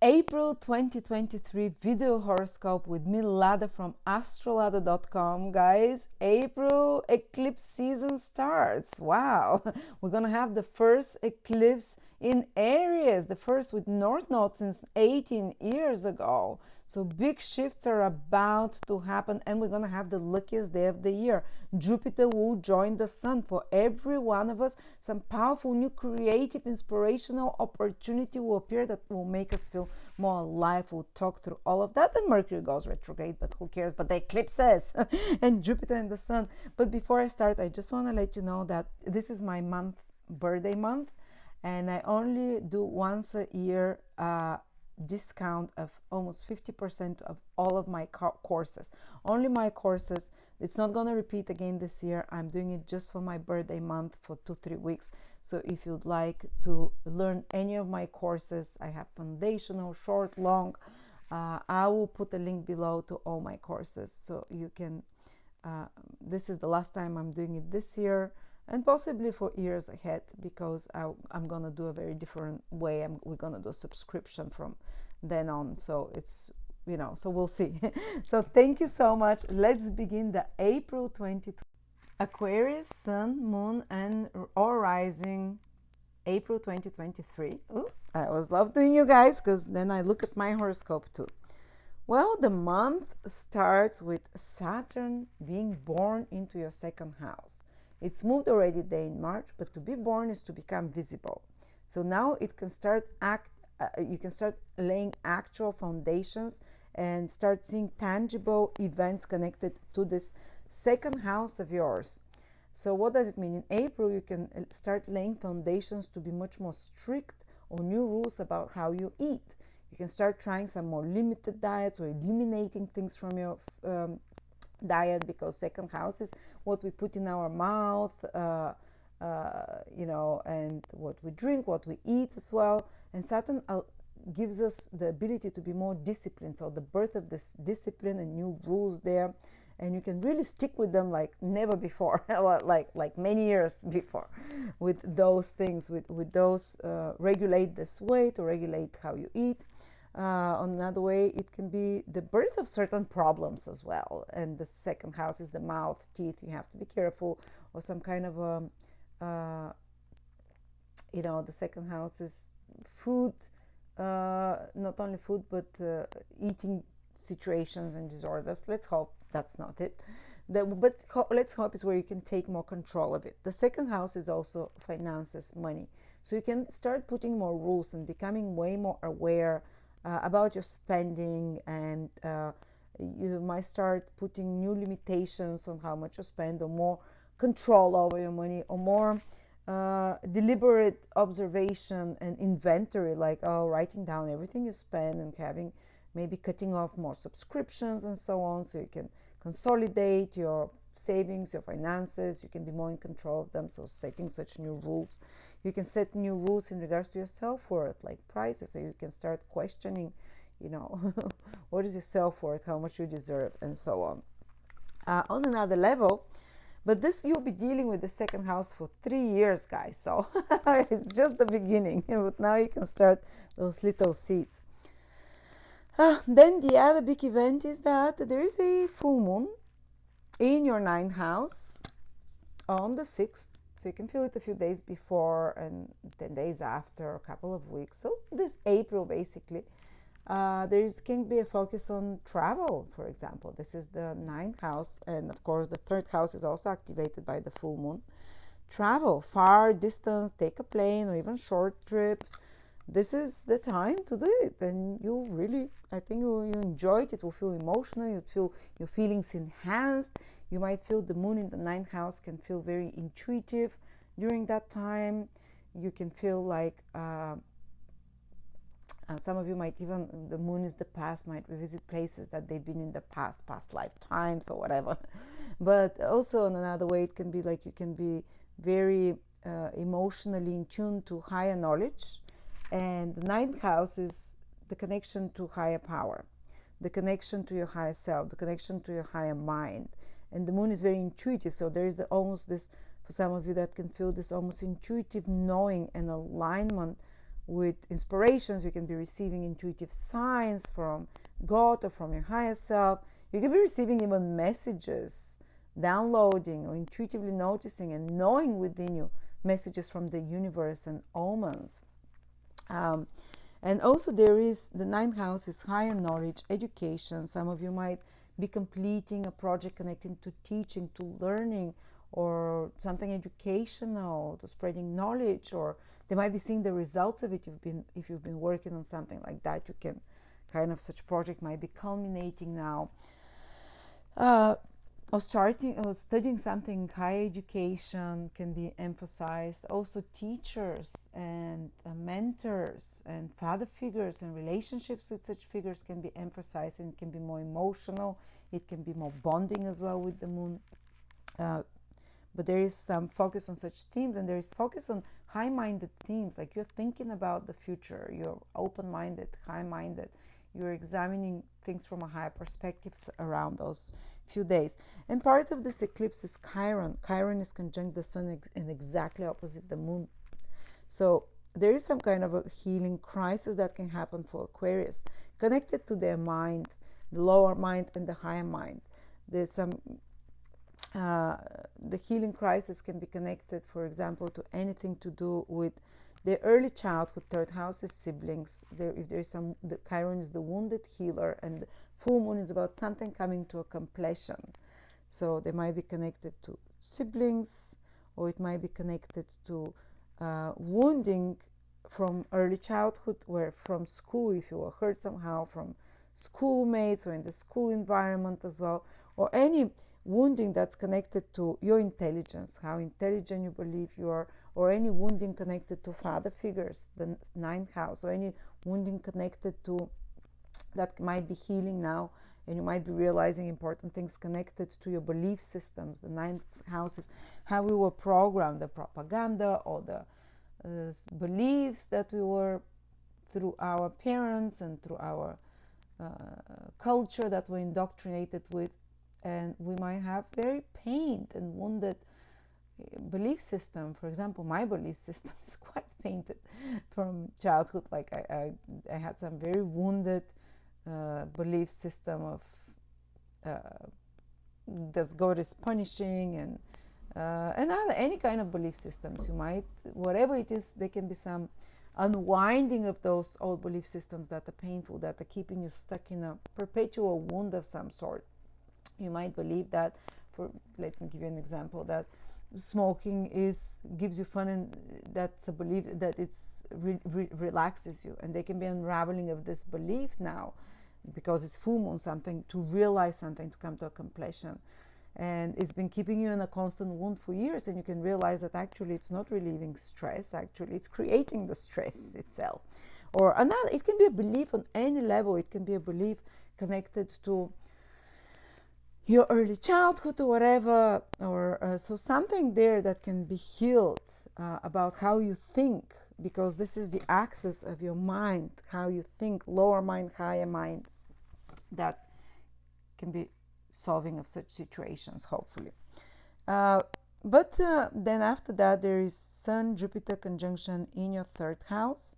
April 2023 video horoscope with me, Lada from Astrolada.com. Guys, April eclipse season starts. Wow, we're gonna have the first eclipse in Aries, the first with North Node since 18 years ago. So big shifts are about to happen, and we're gonna have the luckiest day of the year. Jupiter will join the Sun. For every one of us, some powerful new creative inspirational opportunity will appear that will make us feel more alive. We'll talk through all of that. And Mercury goes retrograde, but who cares? But the eclipses and Jupiter and the Sun. But before I start, I just want to let you know that this is my birthday month, and I only do once a year discount of almost 50% of all of my courses. Only my courses. It's not going to repeat again this year. I'm doing it just for my birthday month for 2-3 weeks. So if you'd like to learn any of my courses, I have foundational, short, long. I will put a link below to all my courses, so you can this is the last time I'm doing it this year, and possibly for years ahead, because I'm gonna do a very different way. We're gonna do a subscription from then on, so it's, you know, so we'll see. So thank you so much. Let's begin the April 2020 Aquarius, Sun, Moon, and or Rising, April 2023. Ooh, I always love doing you guys, because then I look at my horoscope too. Well, the month starts with Saturn being born into your second house. It's moved already there in March, but to be born is to become visible. So now it can start you can start laying actual foundations and start seeing tangible events connected to this second house of yours. So what does it mean? In April, you can start laying foundations to be much more strict on new rules about how you eat. You can start trying some more limited diets or eliminating things from your diet, because second house is what we put in our mouth, you know, and what we drink, what we eat as well. And Saturn gives us the ability to be more disciplined. So the birth of this discipline and new rules there, and you can really stick with them like never before, like many years before, with those things, with those regulate this weight or regulate how you eat. Another way, it can be the birth of certain problems as well. And the second house is the mouth, teeth. You have to be careful, or some kind of you know, the second house is food, not only food, but eating situations and disorders. Let's hope that's not it. Let's hope is where you can take more control of it. The second house is also finances, money. So you can start putting more rules and becoming way more aware about your spending, and you might start putting new limitations on how much you spend, or more control over your money, or more deliberate observation and inventory, like writing down everything you spend and having maybe cutting off more subscriptions and so on, so you can consolidate your savings, your finances. You can be more in control of them. So setting such new rules. You can set new rules in regards to your self-worth, like prices. So you can start questioning, you know, what is your self-worth, how much you deserve, and so on. On another level, but this, you'll be dealing with the second house for 3 years, guys. So it's just the beginning. But now you can start those little seeds. Then the other big event is that there is a full moon in your 9th house on the 6th. So you can feel it a few days before and 10 days after, a couple of weeks. So this April, basically, can be a focus on travel, for example. This is the 9th house, and of course the 3rd house is also activated by the full moon. Travel, far distance, take a plane or even short trips. This is the time to do it, and you really, I think you enjoy it. It will feel emotional. You feel your feelings enhanced. You might feel the moon in the 9th house can feel very intuitive during that time. You can feel like some of you might even, the moon is the past, might revisit places that they've been in the past lifetimes or whatever. But also in another way, it can be like you can be very emotionally in tune to higher knowledge. And the 9th house is the connection to higher power, the connection to your higher self, the connection to your higher mind. And the moon is very intuitive. So there is almost this, for some of you that can feel this almost intuitive knowing and alignment with inspirations. You can be receiving intuitive signs from God or from your higher self. You can be receiving even messages, downloading or intuitively noticing and knowing within you messages from the universe and omens. And also there is the ninth house is higher knowledge, education. Some of you might be completing a project connecting to teaching, to learning, or something educational, to spreading knowledge, or they might be seeing the results of it. If you've been working on something like that, you can kind of, such project might be culminating now. Or starting or studying something, higher education can be emphasized. Also teachers and mentors and father figures and relationships with such figures can be emphasized, and it can be more emotional. It can be more bonding as well with the moon. But there is some focus on such themes, and there is focus on high-minded themes, like you're thinking about the future, you're open-minded, high-minded, you're examining things from a higher perspective around those few days. And part of this eclipse is Chiron. Chiron is conjunct the sun and exactly opposite the moon. So there is some kind of a healing crisis that can happen for Aquarius, connected to their mind, the lower mind and the higher mind. There's some the healing crisis can be connected, for example, to anything to do with the early childhood. Third house is siblings. If there's some, the Chiron is the wounded healer, and the full moon is about something coming to a completion. So they might be connected to siblings, or it might be connected to wounding from early childhood, where from school, if you were hurt somehow from schoolmates or in the school environment as well, or any wounding that's connected to your intelligence, how intelligent you believe you are, or any wounding connected to father figures, the ninth house, or any wounding connected to that might be healing now, and you might be realizing important things connected to your belief systems. The ninth house is how we were programmed, the propaganda or the beliefs that we were through our parents and through our culture that we're indoctrinated with. And we might have very pained and wounded belief system. For example, my belief system is quite painted from childhood. Like I had some very wounded belief system of that God is punishing, and any kind of belief systems. You might, whatever it is, there can be some unwinding of those old belief systems that are painful, that are keeping you stuck in a perpetual wound of some sort. You might believe that, let me give you an example, that smoking gives you fun, and that's a belief that it's relaxes you, and there can be unraveling of this belief now, because it's full moon, something to realize, something to come to a completion, and it's been keeping you in a constant wound for years, and you can realize that actually it's not relieving stress, actually it's creating the stress itself. Or another, it can be a belief on any level. It can be a belief connected to your early childhood or whatever, or so something there that can be healed about how you think, because this is the axis of your mind, how you think, lower mind, higher mind, that can be solving of such situations, hopefully. But then after that, there is Sun Jupiter conjunction in your third house,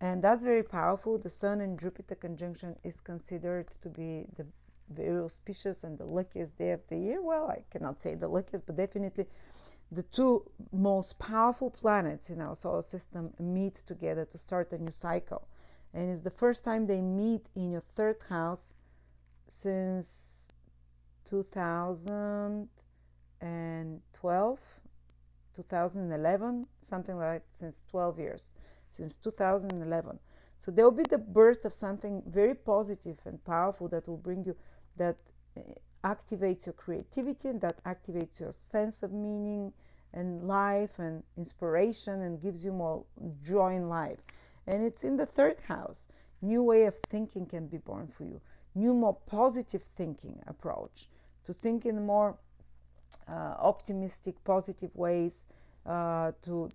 and that's very powerful. The Sun and Jupiter conjunction is considered to be the very auspicious and the luckiest day of the year. Well, I cannot say the luckiest, but definitely the two most powerful planets in our solar system meet together to start a new cycle. And it's the first time they meet in your third house since 2011, something like that, since 12 years, since 2011. So there will be the birth of something very positive and powerful that will bring you, that activates your creativity, and that activates your sense of meaning and life and inspiration, and gives you more joy in life. And it's in the third house. New way of thinking can be born for you. New, more positive thinking approach, to think in more optimistic, positive ways, to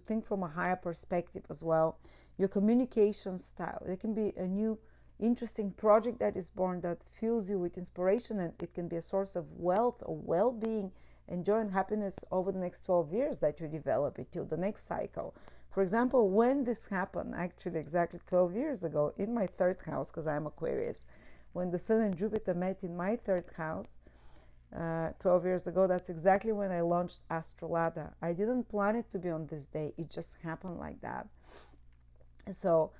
think from a higher perspective as well. Your communication style. There can be a new interesting project that is born that fills you with inspiration, and it can be a source of wealth or well-being and joy and happiness over the next 12 years that you develop it till the next cycle. For example, when this happened, actually exactly 12 years ago, in my third house, because I'm Aquarius, when the Sun and Jupiter met in my third house, 12 years ago, that's exactly when I launched Astrolada. I didn't plan it to be on this day. It just happened like that. So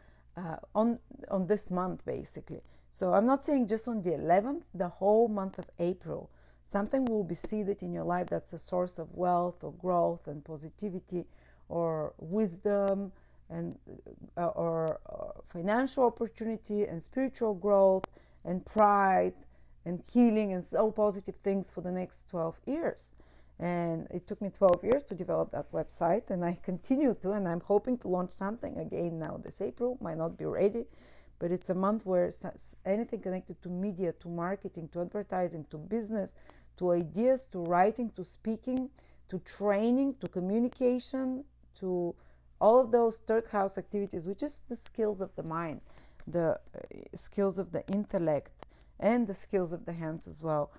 on this month, basically. So I'm not saying just on the 11th, the whole month of April, something will be seeded in your life that's a source of wealth or growth and positivity or wisdom and or financial opportunity and spiritual growth and pride and healing and so positive things for the next 12 years. And it took me 12 years to develop that website, and I continue to, and I'm hoping to launch something again now this April. Might not be ready, but it's a month where anything connected to media, to marketing, to advertising, to business, to ideas, to writing, to speaking, to training, to communication, to all of those third house activities, which is the skills of the mind, the skills of the intellect, and the skills of the hands as well.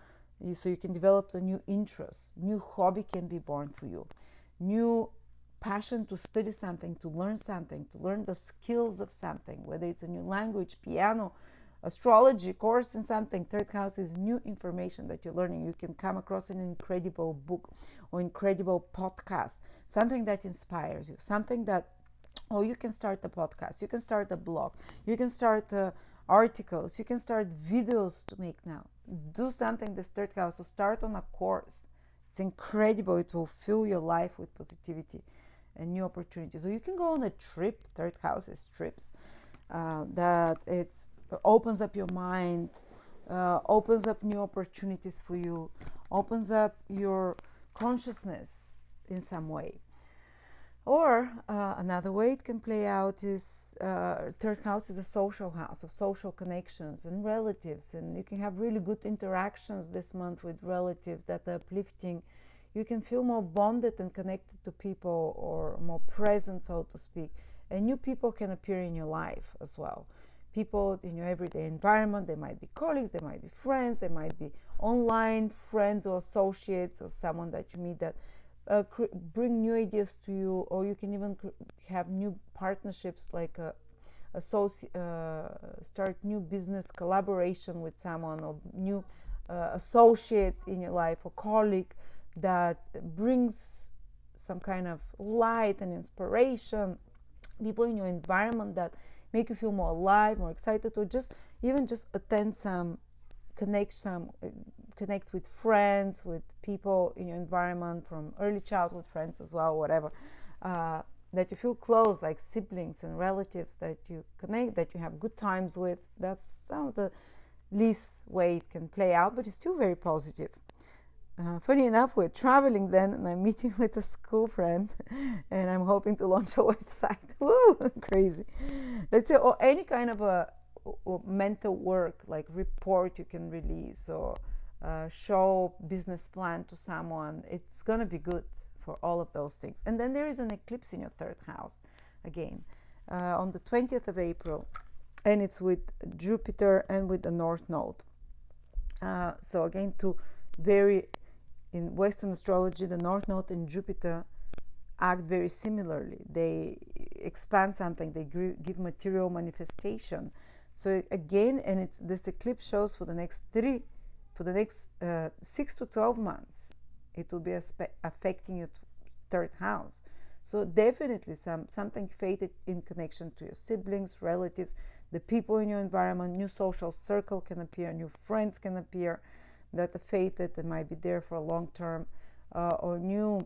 So you can develop a new interest, new hobby can be born for you, new passion to study something, to learn the skills of something, whether it's a new language, piano, astrology course in something. Third house is new information that you're learning. You can come across an incredible book or incredible podcast, something that inspires you, something that, oh, you can start a podcast, you can start a blog, you can start articles, you can start videos to make now. Do something this third house, or start on a course. It's incredible. It will fill your life with positivity and new opportunities. Or you can go on a trip. Third house is trips. That it opens up your mind, opens up new opportunities for you, opens up your consciousness in some way. Or another way it can play out is third house is a social house of social connections and relatives, and you can have really good interactions this month with relatives that are uplifting. You can feel more bonded and connected to people, or more present, so to speak, and new people can appear in your life as well. People in your everyday environment, they might be colleagues, they might be friends, they might be online friends or associates, or someone that you meet that bring new ideas to you, or you can even have new partnerships, like start new business collaboration with someone, or new associate in your life, or colleague that brings some kind of light and inspiration. People in your environment that make you feel more alive, more excited, or just attend some, connect with friends, with people in your environment from early childhood friends as well, whatever, that you feel close, like siblings and relatives that you connect, that you have good times with. That's some of the least way it can play out, but it's still very positive. Funny enough, we're traveling then, and I'm meeting with a school friend, and I'm hoping to launch a website. Woo, crazy. Let's say, or any kind of or mental work, like report you can release, or show business plan to someone. It's gonna be good for all of those things. And then there is an eclipse in your third house again on the 20th of April, and it's with Jupiter and with the North Node. So again, in Western astrology, the North Node and Jupiter act very similarly. They expand something, they give material manifestation. So again, and this eclipse shows for the next 6 to 12 months, it will be affecting your third house. So definitely something fated in connection to your siblings, relatives, the people in your environment. New social circle can appear, new friends can appear that are fated and might be there for a long term, or new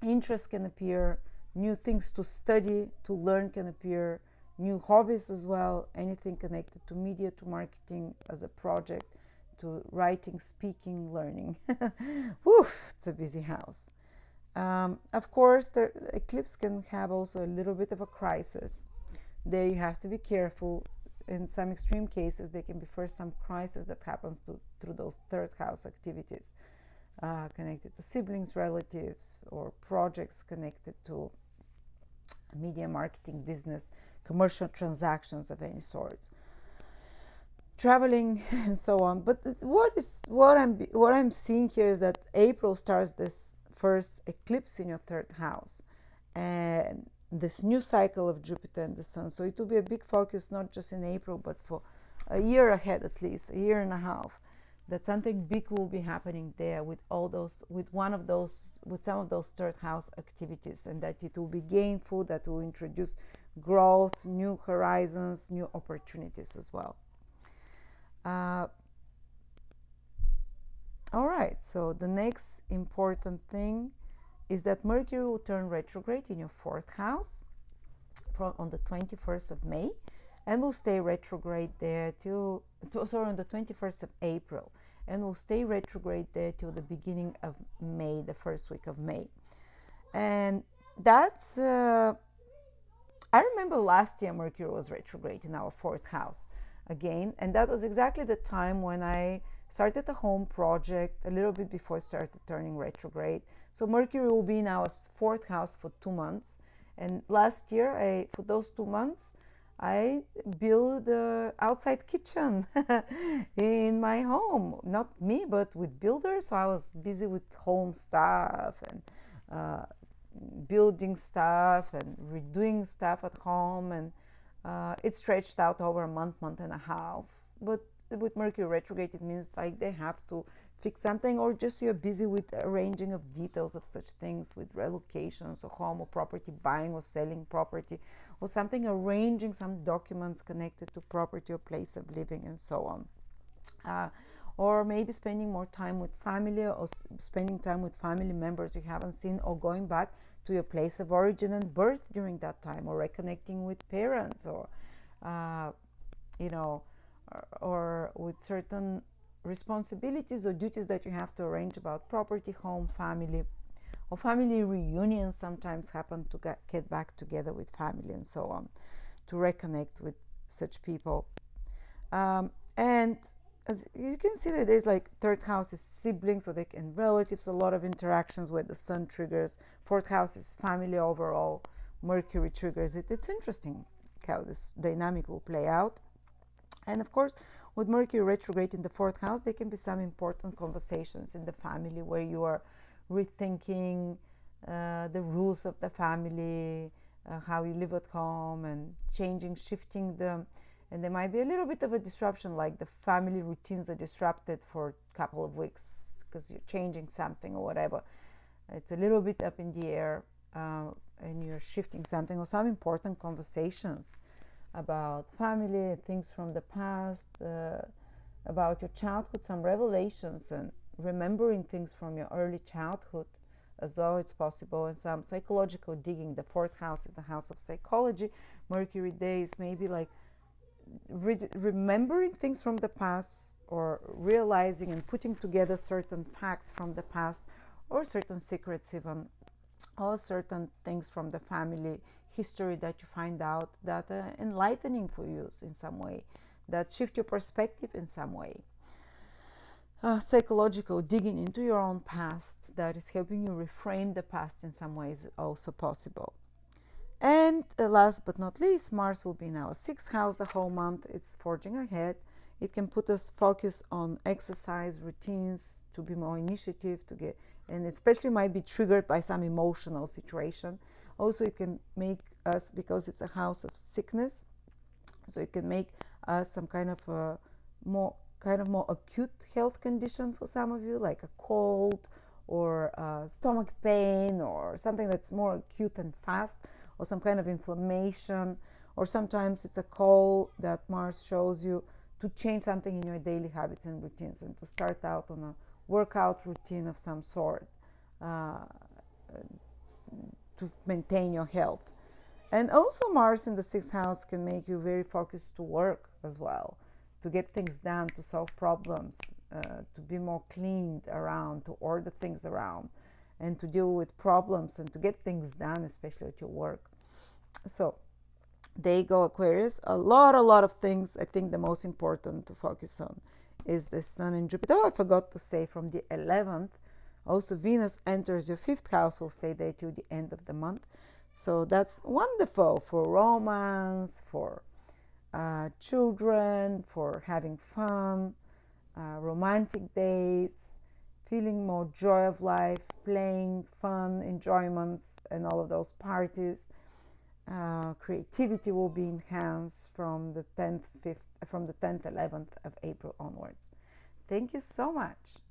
interests can appear, new things to study, to learn can appear, new hobbies as well, anything connected to media, to marketing as a project, to writing, speaking, learning. Woof, it's a busy house. Of course, the eclipse can have also a little bit of a crisis. There you have to be careful. In some extreme cases, there can be first some crisis that happens through those third house activities connected to siblings, relatives, or projects connected to media, marketing, business, commercial transactions of any sorts, traveling, and so on. But what I'm seeing here is that April starts this first eclipse in your third house, and this new cycle of Jupiter and the Sun. So it will be a big focus, not just in April, but for a year ahead, at least a year and a half, that something big will be happening there with all those, with some of those third house activities, and that it will be gainful, that will introduce growth, new horizons, new opportunities as well. All right, so the next important thing is that Mercury will turn retrograde in your fourth house on the 21st of May, and will stay retrograde there on the 21st of April, and will stay retrograde there till the beginning of May, the first week of May. And that's, I remember last year Mercury was retrograde in our fourth house again, and that was exactly the time when I started a home project a little bit before it started turning retrograde. So Mercury will be in our fourth house for 2 months. And last year, for those 2 months, I built an outside kitchen in my home. Not me, but with builders. So I was busy with home stuff and building stuff and redoing stuff at home. And it stretched out over a month and a half. But with Mercury retrograde, it means like they have to fix something, or just you're busy with arranging of details of such things, with relocations or home or property, buying or selling property or something, arranging some documents connected to property or place of living and so on. Or maybe spending more time with family, or spending time with family members you haven't seen, or going back to your place of origin and birth during that time, or reconnecting with parents, or or with certain responsibilities or duties that you have to arrange about property, home, family, or family reunions sometimes happen to get back together with family and so on, to reconnect with such people. And as you can see, that there's like third house is siblings and relatives, a lot of interactions where the Sun triggers. Fourth house is family overall, Mercury triggers it. It's interesting how this dynamic will play out. And of course, with Mercury retrograde in the fourth house, there can be some important conversations in the family where you are rethinking the rules of the family, how you live at home, and shifting them. And there might be a little bit of a disruption, like the family routines are disrupted for a couple of weeks because you're changing something or whatever. It's a little bit up in the air, and you're shifting something, or some important conversations about family, things from the past, about your childhood, some revelations and remembering things from your early childhood as well, it's possible, and some psychological digging. The fourth house is the house of psychology. Mercury days maybe like remembering things from the past, or realizing and putting together certain facts from the past, or certain secrets even, or certain things from the family history that you find out that are enlightening for you in some way, that shift your perspective in some way. Psychological digging into your own past that is helping you reframe the past in some ways is also possible. And last but not least, Mars will be in our sixth house the whole month. It's forging ahead. It can put us focus on exercise routines, to be more initiative, and it especially might be triggered by some emotional situation. Also, it can make us, because it's a house of sickness, so it can make us some kind of a more acute health condition for some of you, like a cold or stomach pain, or something that's more acute and fast, or some kind of inflammation. Or sometimes it's a call that Mars shows you to change something in your daily habits and routines, and to start out on a workout routine of some sort, to maintain your health. And also Mars in the sixth house can make you very focused to work as well, to get things done, to solve problems, to be more cleaned around, to order things around, and to deal with problems and to get things done, especially at your work. So there you go, Aquarius. A lot of things. I think the most important to focus on is the Sun and Jupiter. Oh, I forgot to say, from the 11th, also Venus enters your fifth house, will stay there till the end of the month. So that's wonderful for romance, for children, for having fun, romantic dates, feeling more joy of life, playing, fun, enjoyments, and all of those parties. creativity will be enhanced from the 10th, 11th of April onwards. Thank you so much.